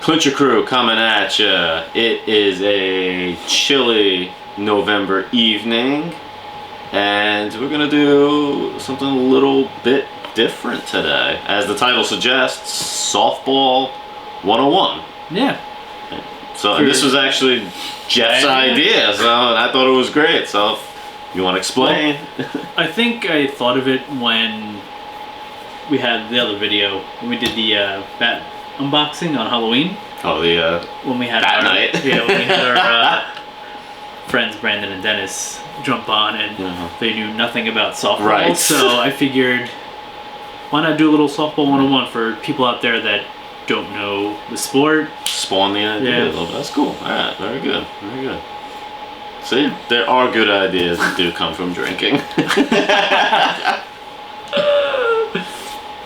Clincher Crew coming at ya. It is a chilly November evening, and we're gonna do something a little bit different today. As the title suggests, softball 101. Yeah. So and this was actually Jeff's idea, so I thought it was great. So if you want to explain? Well, I think I thought of it when we had the other video, when we did the bat unboxing on Halloween. Oh, the when we had bat night. Yeah, when we had our friends Brandon and Dennis jump on, and they knew nothing about softball. Right. So I figured, why not do a little softball 101 for people out there that don't know the sport? Spawn the idea a little bit. That's cool. Alright, very good. Very good. See, there are good ideas that do come from drinking.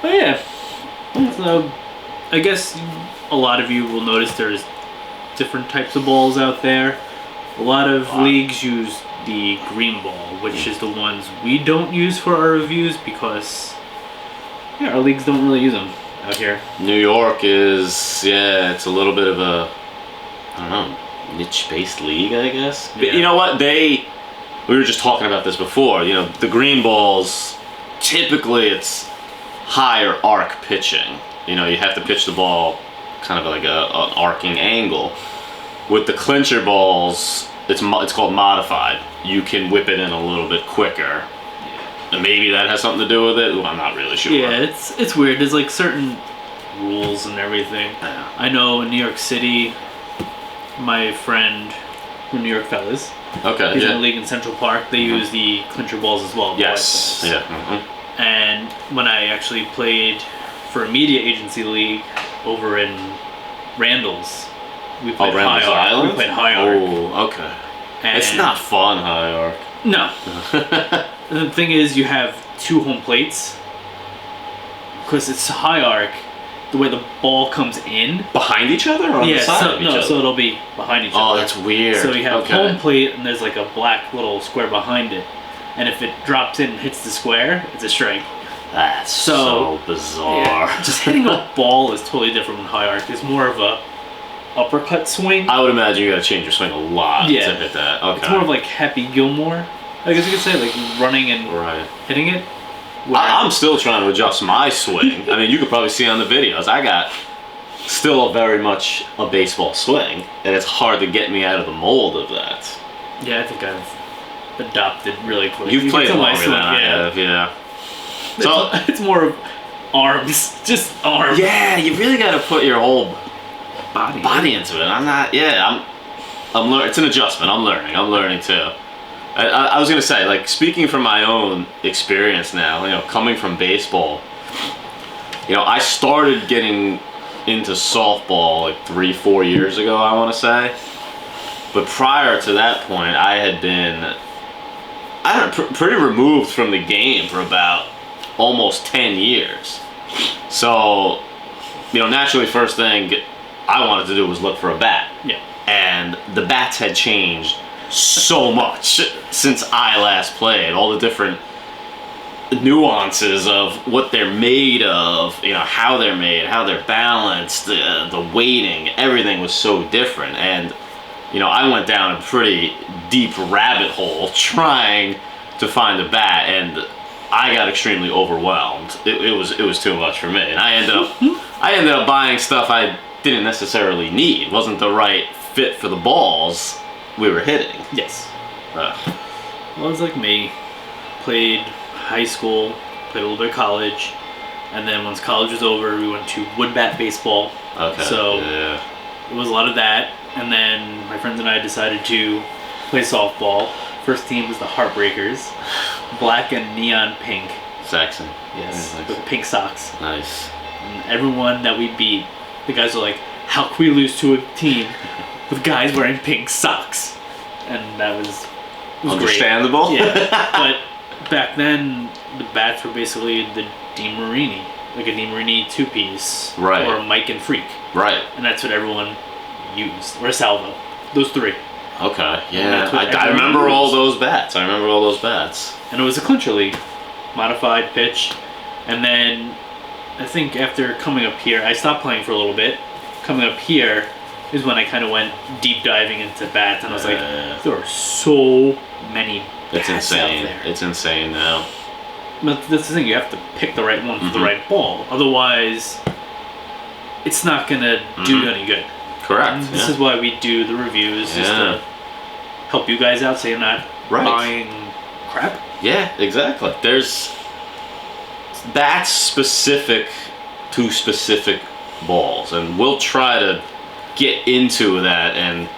But yeah. So I guess a lot of you will notice there's different types of balls out there. A lot of leagues use the green ball, which is the ones we don't use for our reviews because our leagues don't really use them out here. New York is, it's a little bit of a, I don't know, niche-based league, I guess. But you know what? We were just talking about this before. You know, the green balls, typically it's higher arc pitching. You know, you have to pitch the ball kind of like an arcing angle. With the clincher balls, it's called modified. You can whip it in a little bit quicker. And maybe that has something to do with it. Well, I'm not really sure. Yeah, it's weird. There's like certain rules and everything. Yeah. I know in New York City, my friend from New York Fellas, he's in a league in Central Park. They use the clincher balls as well. Yes. Yeah. And when I actually played for a media agency league over in Randall's, we played Randall's high arc. Island? We played high arc. Oh, okay. And It's not fun, high arc. No. The thing is, you have two home plates. Because it's high arc, the way the ball comes in. Behind each other or on the side of each other? So it'll be behind each other. Oh, that's weird. So you have home plate and there's like a black little square behind it. And if it drops in and hits the square, it's a strike. That's so bizarre. Yeah, just hitting a ball is totally different from high arc. It's more of a uppercut swing. I would imagine you gotta change your swing a lot to hit that. Okay. It's more of like Happy Gilmore. I guess you could say, like running and hitting it. I'm still trying to adjust my swing. I mean, you could probably see on the videos. I got still very much a baseball swing, and it's hard to get me out of the mold of that. Yeah, I think I've adopted really quick. You've played longer than I have, yeah. So it's more of arms, just arms. Yeah, you really got to put your whole body into it. I'm learning. It's an adjustment. I'm learning too. I was gonna say, like, speaking from my own experience now, you know, coming from baseball, you know, I started getting into softball like 3-4 years ago, I want to say. But prior to that point, I had been, pretty removed from the game for about almost 10 years. So, you know, naturally, first thing I wanted to do was look for a bat. Yeah. And the bats had changed so much since I last played. All the different nuances of what they're made of, you know, how they're made, how they're balanced, the weighting, everything was so different. And, you know, I went down a pretty deep rabbit hole trying to find a bat, and I got extremely overwhelmed. It was too much for me, and I ended up buying stuff I didn't necessarily need. It wasn't the right fit for the balls we were hitting. Yes. Well, it was like me. Played high school, played a little bit of college, and then once college was over, we went to wood bat baseball. Okay. So it was a lot of that, and then my friends and I decided to play softball. First team was the Heartbreakers, black and neon pink. Saxon. Yes, nice. with pink socks. Nice. And everyone that we beat, the guys were like, "How can we lose to a team with guys wearing pink socks?" And that was understandable. Great. Yeah, but back then the bats were basically the DeMarini, like a DeMarini two-piece, right, or a Mike and Freak, right, and that's what everyone used, or a Salvo, those three. Okay, yeah, I remember all those bats. And it was a clincher league, modified pitch, and then I think after coming up here, I stopped playing for a little bit, coming up here is when I kind of went deep diving into bats, and I was like, Yeah. there are so many It's bats out insane. there. It's insane now. But that's the thing, you have to pick the right one for the right ball. Otherwise, it's not going to do any good. Correct. And this is why we do the reviews, just Yeah. to help you guys out so you're not Right. buying crap. Yeah, exactly. There's that's specific to specific balls, and we'll try to get into that and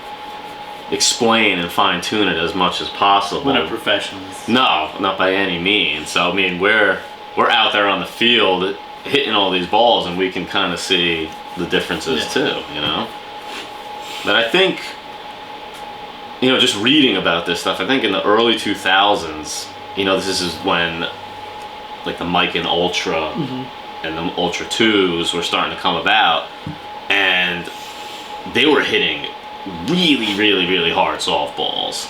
explain and fine tune it as much as possible. We're not professionals. No, not by any means. So I mean, we're out there on the field hitting all these balls, and we can kind of see the differences too. You know, but I think, you know, just reading about this stuff, I think in the early 2000s, you know, this is when like the Miken Ultra and the Ultra 2s were starting to come about, and they were hitting really, really, really hard softballs.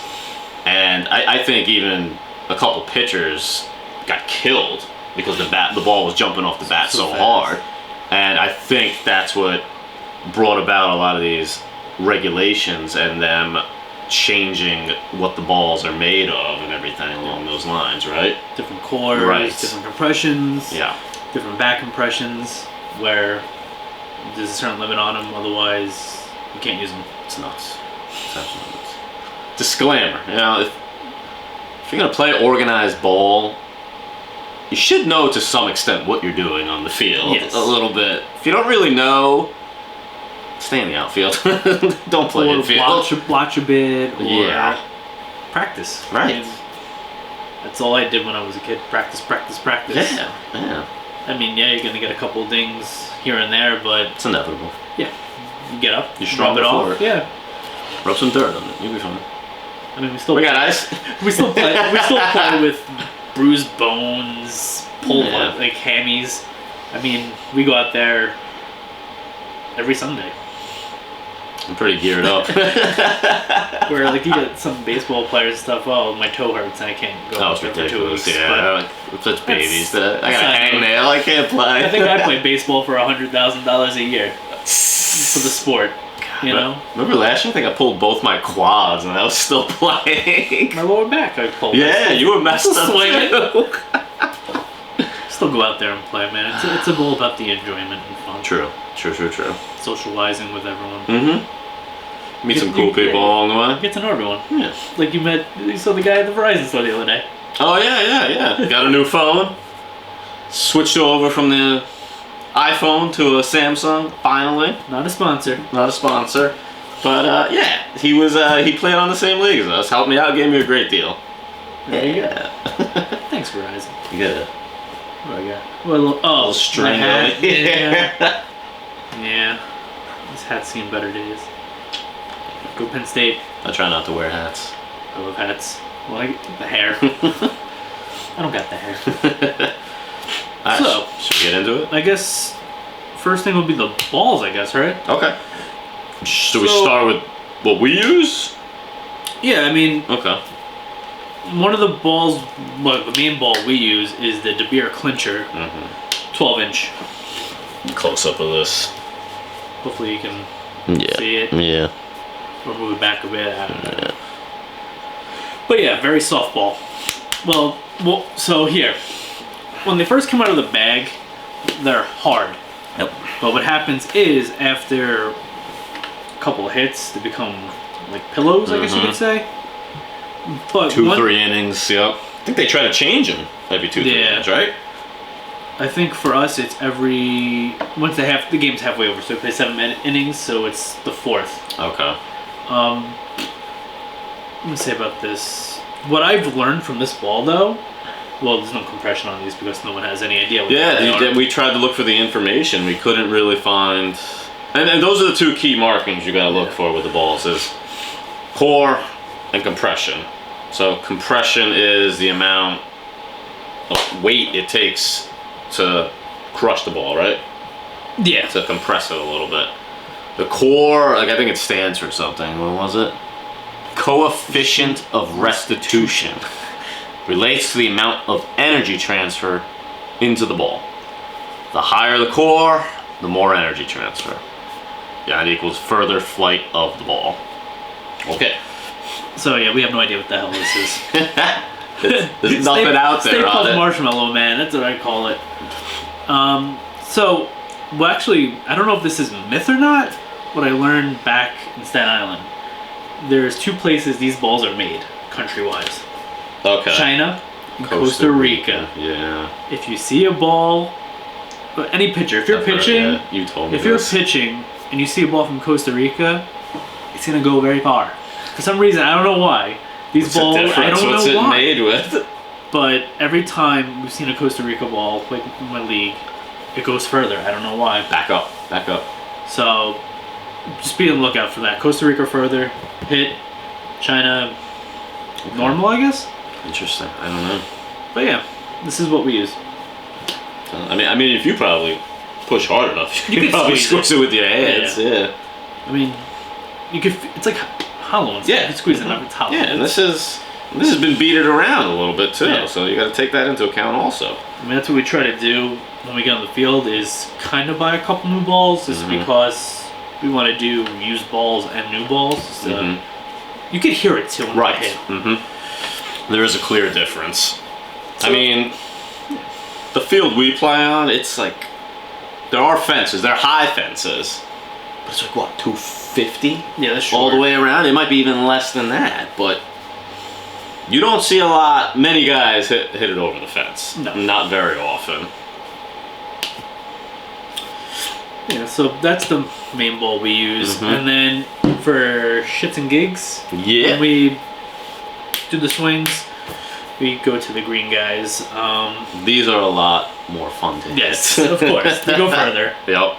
And I think even a couple pitchers got killed because the ball was jumping off the bat so fast. hard. And I think that's what brought about a lot of these regulations and them changing what the balls are made of and everything along those lines, right? Different cores, Right. different compressions, Yeah. different back compressions, where there's a certain limit on them, otherwise you can't use them. It's nuts. It's absolutely nuts. Disclaimer, you know, if you're gonna play organized ball, you should know to some extent what you're doing on the field. Yes. A little bit. If you don't really know, stay in the outfield. Don't play Or infield. watch a bit, or Yeah. practice. Right. I mean, that's all I did when I was a kid. Practice, practice, practice. Yeah, yeah. I mean, yeah, you're gonna get a couple dings here and there, but It's inevitable. yeah, you get up, You're rub stronger it for off. it. Yeah, Rub some dirt on it. You'll be fine. I mean, we still We got ice. we still play with bruised bones, pulled Yeah. like hammies. I mean, we go out there every Sunday. I'm pretty geared up. Where like you get some baseball players and stuff. Oh, my toe hurts and I can't go That out was there for 2 ridiculous. weeks. Yeah, like, we're such babies. That I got a not good. hangnail. I can't play. I think I play baseball for $100,000 a year for the sport. You know, Remember last year? I think I pulled both my quads and I was still playing. my lower back I pulled. Yeah, you were messed up Swinging. too. Still go out there and play, man. It's all about the enjoyment and fun. True. Socializing with everyone. Mm-hmm. Meet some You- cool you- people along the way. Get to know everyone. Yeah. Like you saw the guy at the Verizon store the other day. Oh yeah. Got a new phone. Switched over from the iPhone to a Samsung. Finally, Not a sponsor. not a sponsor, but yeah, he was. He played on the same league as us. Helped me out. Gave me a great deal. There you go. Yeah. Thanks, Verizon. Yeah. What do I got? Well, oh, Little string my hat. on it. Yeah. Yeah. This hat's seen better days. Go Penn State. I try not to wear hats. I love hats. Well, I get the hair. I don't got the hair. Alright, So- should we get into it? I guess first thing will be the balls, I guess, right? Okay. Should we So- start with what we use? Yeah, I mean, Okay. one of the balls, well, the main ball we use is the De Beer Clincher, 12-inch. Close up of this. Hopefully you can Yeah. see it. Yeah. Or move it back a bit. I don't know. But yeah, very soft ball. Well, so here, when they first come out of the bag, they're hard. Yep. But what happens is after a couple of hits, they become like pillows, I guess you could say. But 2-3 innings. Yep. I think they try to change them every 2-3 Yeah. innings, right? I think for us, it's once the game's halfway over, so we play 7 innings, so it's the 4th. Okay. Let me say about this. What I've learned from this ball, though, well, there's no compression on these because no one has any idea what they Yeah, are. we tried to look for the information. We couldn't really find, and those are the two key markings you gotta look for with the balls: is core and compression. So compression is the amount of weight it takes to crush the ball, right? Yeah. To compress it a little bit. The core, like I think it stands for something. What was it? Coefficient of restitution. Relates to the amount of energy transfer into the ball. The higher the core, the more energy transfer. Yeah, it equals further flight of the ball. Okay. So yeah, we have no idea what the hell this is. There's nothing out there Stay on Puft it. Marshmallow Man. That's what I call it. Well, actually, I don't know if this is myth or not. What I learned back in Staten Island, there's 2 places these balls are made, country-wise. Okay. China and Costa Rica. Yeah. If you see a ball, any pitcher, if you're I've heard, pitching, yeah, you told me if you're this. pitching and you see a ball from Costa Rica, it's gonna go very far. For some reason, I don't know why. These What's the balls, I difference? don't What's know it why. made with? But every time we've seen a Costa Rica ball, like in my league, it goes further. I don't know why. Back up. Back up. So just be on the lookout for that. Costa Rica further, hit, China normal, I guess. Interesting. I don't know. But yeah, this is what we use. I mean, if you probably push hard enough, you could could probably squeeze squeeze it with your hands. Yeah. I mean, you could. It's like hollow. And stuff. Yeah. You can squeeze it up. It's hollow. Yeah, and this has been beated around a little bit too, Yeah. so you got to take that into account also. I mean, that's what we try to do when we get on the field is kind of buy a couple new balls, just because we want to do used balls and new balls. So you could hear it too when Right. they hit. There is a clear difference. I mean, the field we play on, it's like there are fences. They're high fences, but it's like what, 250 Yeah, that's all the way around. It might be even less than that, but you don't see many guys hit it over the fence. No. Not very often. Yeah, so that's the main ball we use, and then for shits and gigs, Yeah. when we do the swings, we go to the green guys. These are a lot more fun to hit. Yes, of course, to go further. Yep.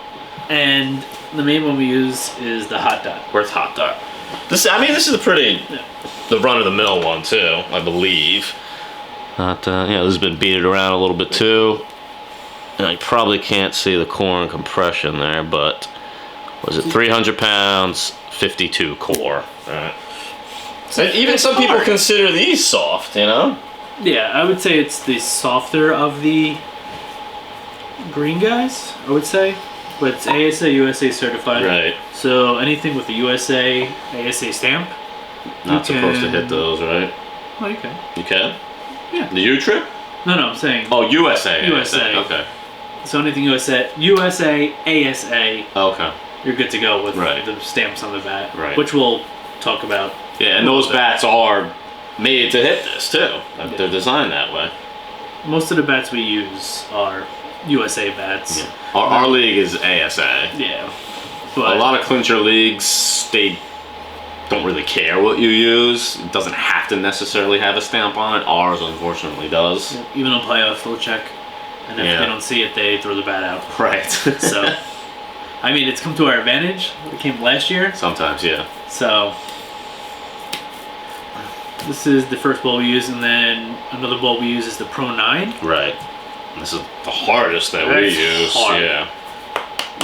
And the main one we use is the hot dot. Where's Hot Dot? This is a pretty, the run-of-the-mill one too, I believe. This has been beaten around a little bit too. And I probably can't see the core and compression there, but was it 300 pounds, 52 core? Right. And even some people consider these soft, you know? Yeah, I would say it's the softer of the green guys, I would say. But it's ASA, USA certified. Right. So anything with the USA, ASA stamp. Not You supposed to can- hit those, right? Oh, you can. You can? Yeah. The U-Trip? No, I'm saying. Oh, USA. USA. Okay. So anything USA, ASA, Okay. you're good to go with Right. the stamps on the bat. Right. Which we'll talk about. Yeah, and those bats are made to hit this too. They're designed that way. Most of the bats we use are USA bats. Our league is ASA. Yeah. But A lot of clincher leagues, they don't really care what you use. It doesn't have to necessarily have a stamp on it. Ours, unfortunately, does. even on playoffs, they'll check. And if Yeah. they don't see it, they throw the bat out. Right. So, I mean, it's come to our advantage. It came last year. Sometimes, yeah. So, this is the first ball we use, and then another ball we use is the Pro 9. Right. This is the hardest that we That's use. hard. Yeah.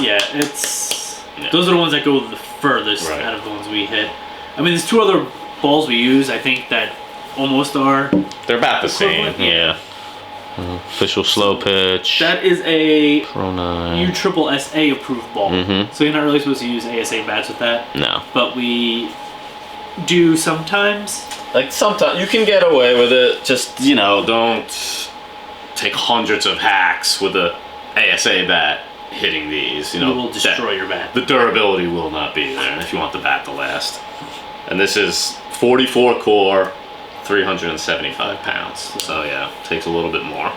Yeah, it's... Yeah. Those are the ones that go the furthest Right. out of the ones we hit. I mean, there's 2 other balls we use, I think, that almost are... They're about the same. Equivalent? Yeah. Official slow pitch. That is a Pro 9. USSSA approved ball. So you're not really supposed to use ASA bats with that. No. But we do sometimes. Like sometimes you can get away with it. Just don't take hundreds of hacks with a ASA bat hitting these. You will destroy your bat. The durability will not be there if you want the bat to last. And this is 44 core, 375 pounds. So yeah, takes a little bit more.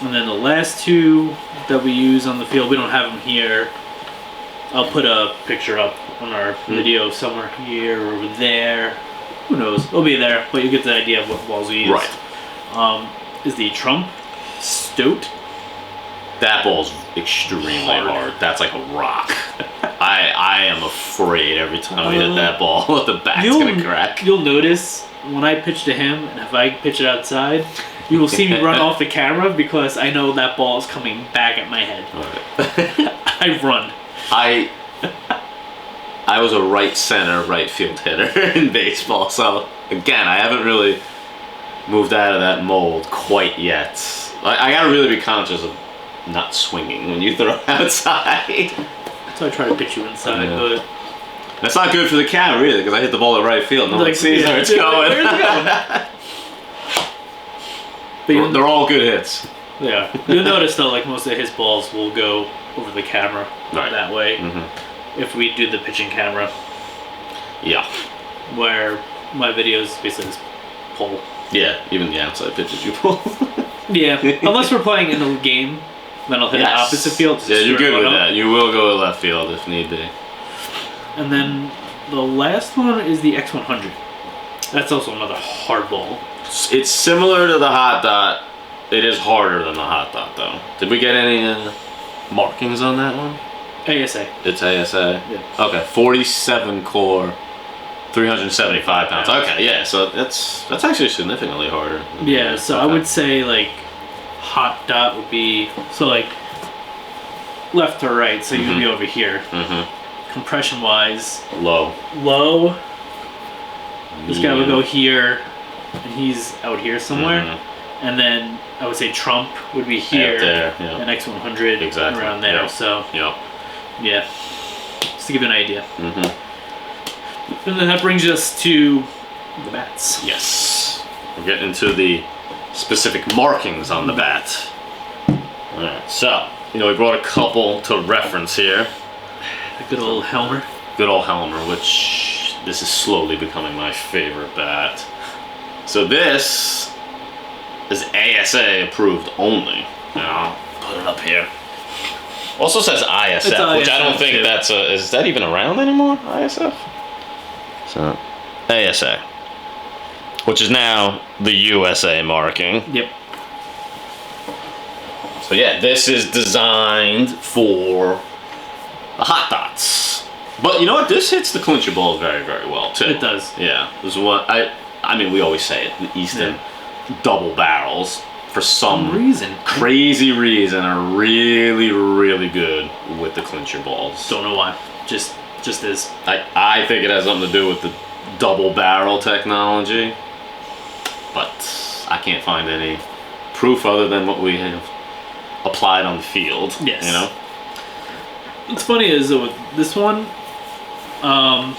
And then the last 2 that we use on the field, we don't have them here. I'll put a picture up on our video somewhere here or over there. Who knows? It'll be there, but you get the idea of what balls we use. Right. Is the Trump Stoat. That ball's extremely hard. That's like a rock. I am afraid every time we hit that ball that the bat's gonna crack. You'll notice when I pitch to him, and if I pitch it outside, you will see me run off the camera because I know that ball is coming back at my head. I run. I was a right center, right field hitter in baseball, so again, I haven't really moved out of that mold quite yet. I gotta really be conscious of not swinging when you throw outside. So I try to pitch you inside, Yeah. but That's not good for the camera either, because I hit the ball at right field. No one Like, sees yeah, where it's yeah, going. where's it going? but They're all good hits. yeah, you'll notice though, like most of his balls will go over the camera Right. that way. Hmm. If we do the pitching camera, Yeah. where my videos basically just pull. Yeah, even the outside pitches you pull. Yeah, unless we're playing in a game, then I'll hit the opposite field. Yeah, you're straight good with one up. that. You will go to left field if need be. And then the last one is the X100. That's also another hard ball. It's similar to the hot dot. It is harder than the hot dot, though. Did we get any markings on that one? ASA. It's ASA. Yeah. Okay, 47 core, 375 pounds. Okay, yeah. So that's actually significantly harder. Yeah, so I would say like hot dot would be so like left to right, so you'd be over here. Mm-hmm. Compression wise, Low. low. This guy would Yeah. go here, and he's out here somewhere. Mhm. And then I would say Trump would be here, Out there, yeah. and X100 Exactly, around there. yeah. So Yep. yeah, just to give you an idea. Mm-hmm. And then that brings us to the bats. Yes. We're getting into the specific markings on the bat. Alright, so, we brought a couple to reference here. A good old Helmer. Good old Helmer, which this is slowly becoming my favorite bat. So this is ASA approved only. I'll put it up here. Also says ISF, It's which I don't ISF think too. is that even around anymore? ISF? So, ASA, which is now the USA marking. Yep. So yeah, this is designed for the hot dots. But you know what? This hits the clincher balls very, very well too. It does. Yeah, this is what I mean, we always say it. The Easton double barrels for some Reason. crazy reason are really, really good with the clincher balls. Don't know why. Just is. I think it has something to do with the double barrel technology, but I can't find any proof other than what we have applied on the field. Yes. What's funny is that with this one, I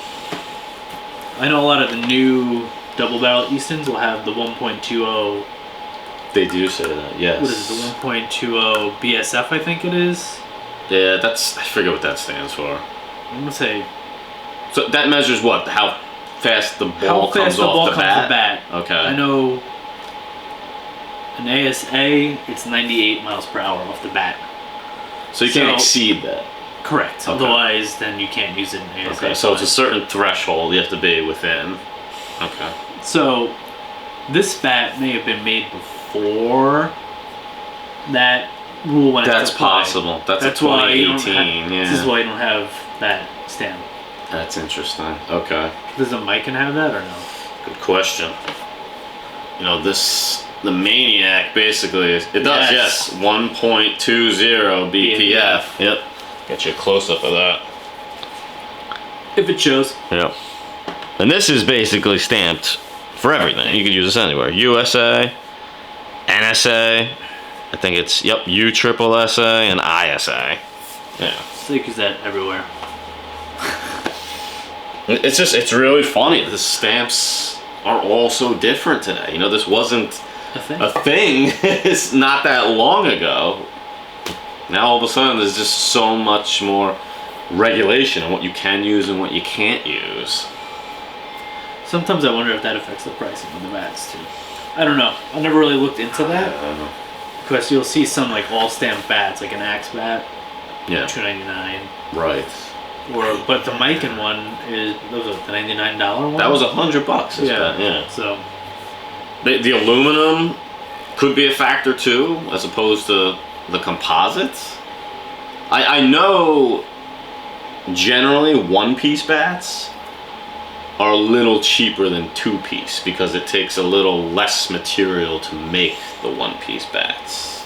know a lot of the new double barrel Eastons will have the 1.20. They do say that, yes. What is it? The 1.20 BSF, I think it is. Yeah, I forget what that stands for. I'm gonna say So that measures what? How fast the ball comes off the bat? Okay. I know an ASA, it's 98 miles per hour off the bat. So you can't exceed that. Correct. Okay. Otherwise, then you can't use it in ASA. Okay, so it's a certain threshold you have to be within. Okay. So this bat may have been made before that rule went into That's play. possible. That's a why you don't 2018, have, yeah. This is why you don't have that stamp. That's interesting. Okay. Does the Mikan have that or no? Good question. The Maniac basically is, it does, yes. 1.20 BPF. Yep. Get you a close up of that. If it shows. Yep. And this is basically stamped for everything. You can use this anywhere. USA, NSA, I think it's, USSSA and ISA. Yeah. So you can use that everywhere. It's really funny. The stamps are all so different today. This wasn't A thing. a thing. It's not that long ago. Now all of a sudden there's just so much more regulation on what you can use and what you can't use. Sometimes I wonder if that affects the pricing of the bats too. I don't know. I never really looked into that. Because you'll see some like all stamp bats, like an Axe bat, Yeah. $2.99. Right. But the Mikan one is those are the $99 one. That was $100. Yeah. So The aluminum could be a factor too, as opposed to the composites. I know generally one-piece bats are a little cheaper than two-piece because it takes a little less material to make the one-piece bats.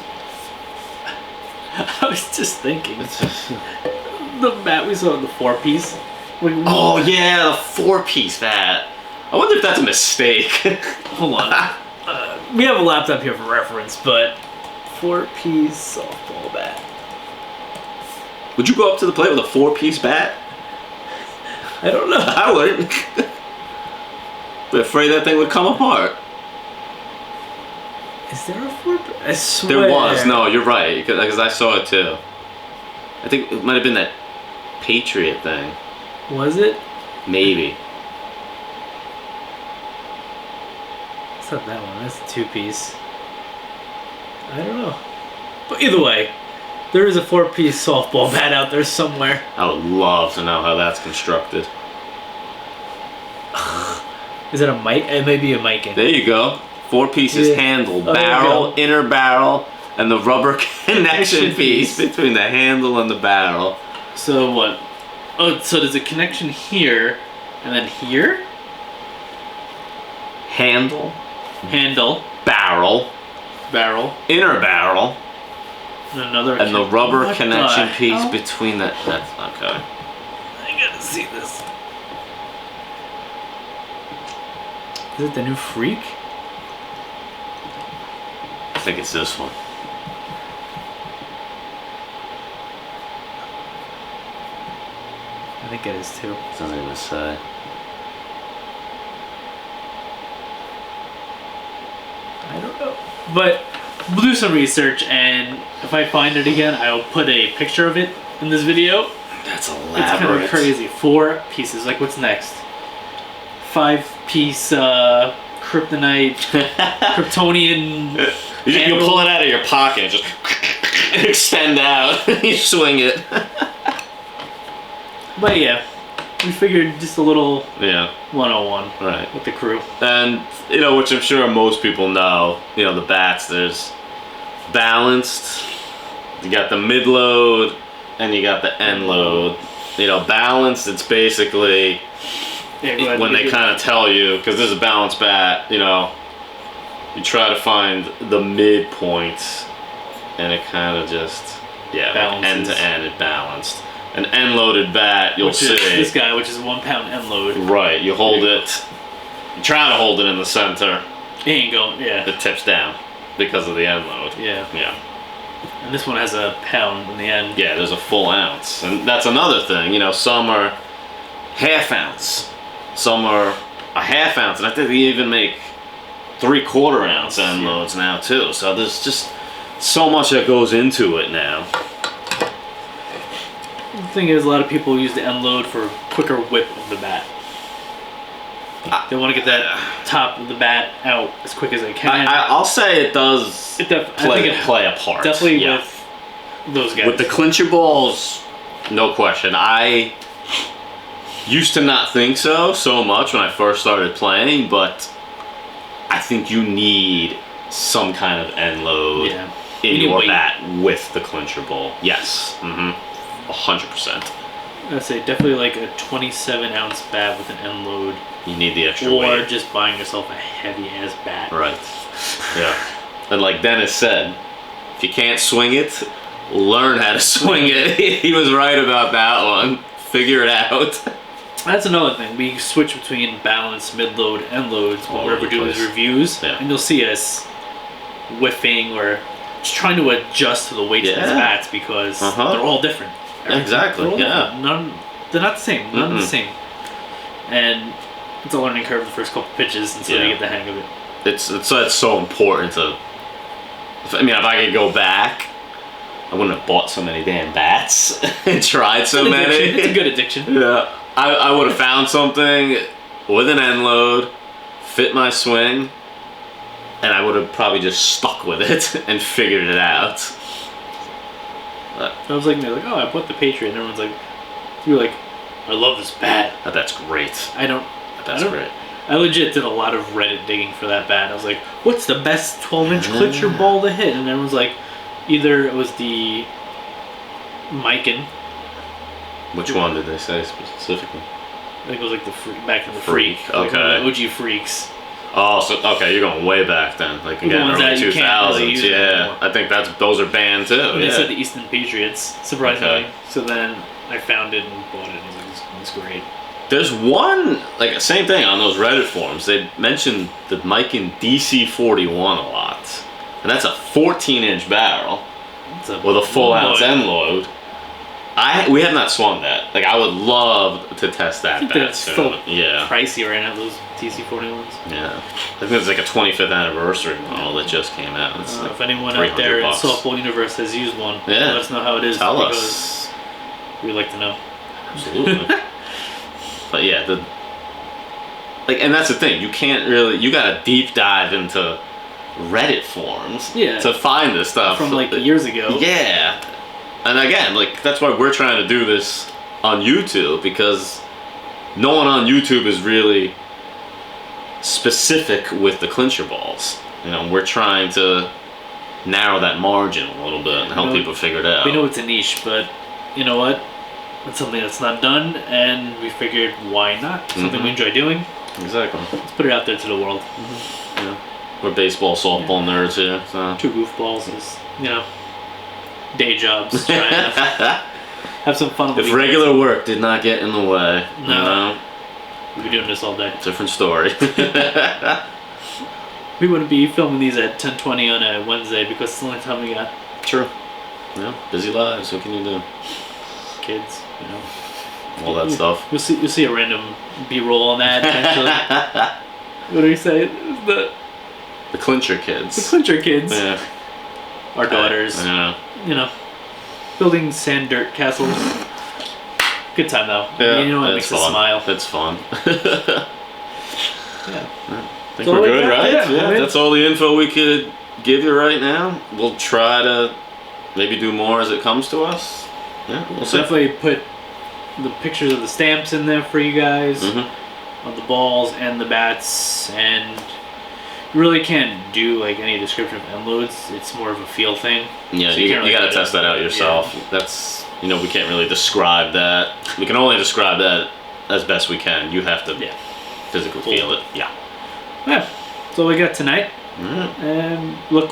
I was just thinking, the bat we saw in the 4-piece. Oh yeah, the 4-piece bat. I wonder if that's a mistake. Hold on. We have a laptop here for reference, but 4-piece softball bat. Would you go up to the plate with a 4-piece bat? I don't know. I wouldn't. Be afraid that thing would come apart. Is there a 4? I swear. There was. No, you're right. Because I saw it too. I think it might have been that Patriot thing. Was it? Maybe. It's not that one. That's a 2-piece. I don't know. But either way, there is a 4-piece softball bat out there somewhere. I would love to know how that's constructed. Is it a mic? It may be a mic. There you go. 4 pieces, Yeah. handle, Oh, there you barrel, go. inner barrel, and the rubber connection Connection piece piece. between the handle and the barrel. So what? Oh, so there's a connection here, and then here? Handle, Handle, barrel, barrel, inner barrel, and another. and the rubber What connection the piece hell? between that. That's okay. I gotta see this. Is it the new Freak? I think it's this one. I think it is too. Doesn't even say. I don't know. But we'll do some research, and if I find it again, I'll put a picture of it in this video. That's It's elaborate. kind of crazy. 4 pieces. Like, what's next? 5-piece kryptonite, Kryptonian. You pull it out of your pocket and just extend out. You swing it. But yeah, we figured just a little Yeah, 101 right. with the crew. And, which I'm sure most people know, the bats, there's balanced, you got the mid-load, and you got the end-load. Balanced, it's basically Yeah, go ahead. when they kind of tell you, because this is a balanced bat, you try to find the midpoint, and it kind of just, Balances. end to end, it balanced. An end-loaded bat, you'll which see. is this guy, which is a 1-pound end load. Right, you hold it, you try to hold it in the center, He ain't going. Yeah, it tips down because of the end load. yeah. Yeah. And this one has a pound in the end. Yeah, there's a full ounce. And that's another thing, some are half ounce, some are a half ounce, and I think they even make 3/4 ounce end Yeah. loads now too. So there's just so much that goes into it now. The thing is, a lot of people use the end load for quicker whip of the bat. They want to get that top of the bat out as quick as they can. I'll say it does I think it play a part. definitely Yeah. with those guys. With the clincher balls, no question. I used to not think so much when I first started playing, but I think you need some kind of end load Yeah. in You need your weight. bat with the clincher ball. Yes. 100%. I'd say definitely like a 27-ounce bat with an end load, You need the extra or weight. just buying yourself a heavy-ass bat. Right. Yeah. And like Dennis said, if you can't swing it, learn how to swing it. He was right about that one. Figure it out. That's another thing. We switch between balance, mid-load, end loads All whenever over we're the doing these place. reviews, Yeah. and you'll see us whiffing or just trying to adjust to the weights of these Yeah. bats because Uh-huh. they're all different. Exactly, They're all yeah. different. They're not the same. None Mm-mm. the same. And it's a learning curve the first couple pitches until Yeah. you get the hang of it. It's so important to. If I could go back, I wouldn't have bought so many damn bats and tried so It's an many. addiction. It's a good addiction. Yeah, I would have found something with an end load, fit my swing, and I would have probably just stuck with it and figured it out. I was like, they're like, oh, I bought the Patriot, and everyone's like, you're like, I love this bat. But that's great. I don't. That's I don't- great. I legit did a lot of Reddit digging for that bat. I was like, what's the best 12-inch clincher ball to hit? And everyone's like, either it was the Mikan. Which one did they say specifically? I think it was like the back in the Freak, Freak. Like okay. one of the OG Freaks. Oh, so okay, you're going way back then, like The again, ones early that you can't really 2000s. use Yeah, anymore. I think those are banned too. And they Yeah. said the Eastern Patriots, surprisingly. Okay. So then I found it and bought it, and I was like, it's great. There's one, like, same thing on those Reddit forums. They mentioned the Mikan DC41 a lot. And that's a 14-inch barrel It's a with a full ounce load. end load. We have not swung that. Like, I would love to test that think bat that's soon. still Yeah. pricey right now, those TC41s. Yeah. I think it's like a 25th anniversary model that just came out. It's like If anyone out there in $300. softball universe has used one, Yeah. let us know how it is. Tell because us. we'd like to know. Absolutely. But yeah, and that's the thing. You can't really. You got to deep dive into Reddit forums to find this stuff From like years ago. Yeah. And again, like, that's why we're trying to do this on YouTube, because no one on YouTube is really specific with the clincher balls. You know, we're trying to narrow that margin a little bit and help people figure it out. We know it's a niche, but you know what? It's something that's not done, and we figured, why not? Something we enjoy doing. Exactly. Let's put it out there to the world. Yeah. We're baseball, softball nerds here. So. Two goofballs is, day jobs. Trying to have some fun. If regular work did not get in the way, we'd be doing this all day. Different story. We wouldn't be filming these at 10:20 on a Wednesday because it's the only time we got. True. Yeah, busy lives. What can you do? Kids, all that stuff. You'll see a random B-roll on that. Actually. What do we say? The clincher kids. The clincher kids. Yeah. Our daughters. Building sand dirt castles. Good time though. Yeah, you know what makes us smile. That's fun. Yeah. I think we're good, right? Yeah, that's all the info we could give you right now. We'll try to maybe do more as it comes to us. Yeah, we'll see. Definitely put the pictures of the stamps in there for you guys, of the balls and the bats, and you really can't do like any description of end loads. It's more of a feel thing. Yeah, so you can't really got to test that out yourself. Yeah. That's, we can't really describe that. We can only describe that as best we can. You have to physically feel it. Yeah. Yeah. That's all we got tonight. And look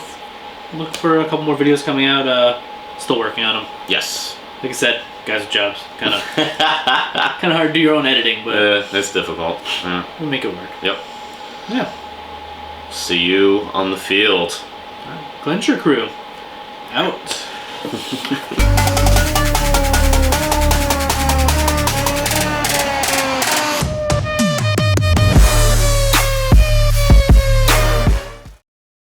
for a couple more videos coming out. Still working on them. Yes. Like I said, guys with jobs, kind of hard to do your own editing, but it's difficult. Yeah. we'll make it work. Yep. Yeah. See you on the field. Clincher Crew, out.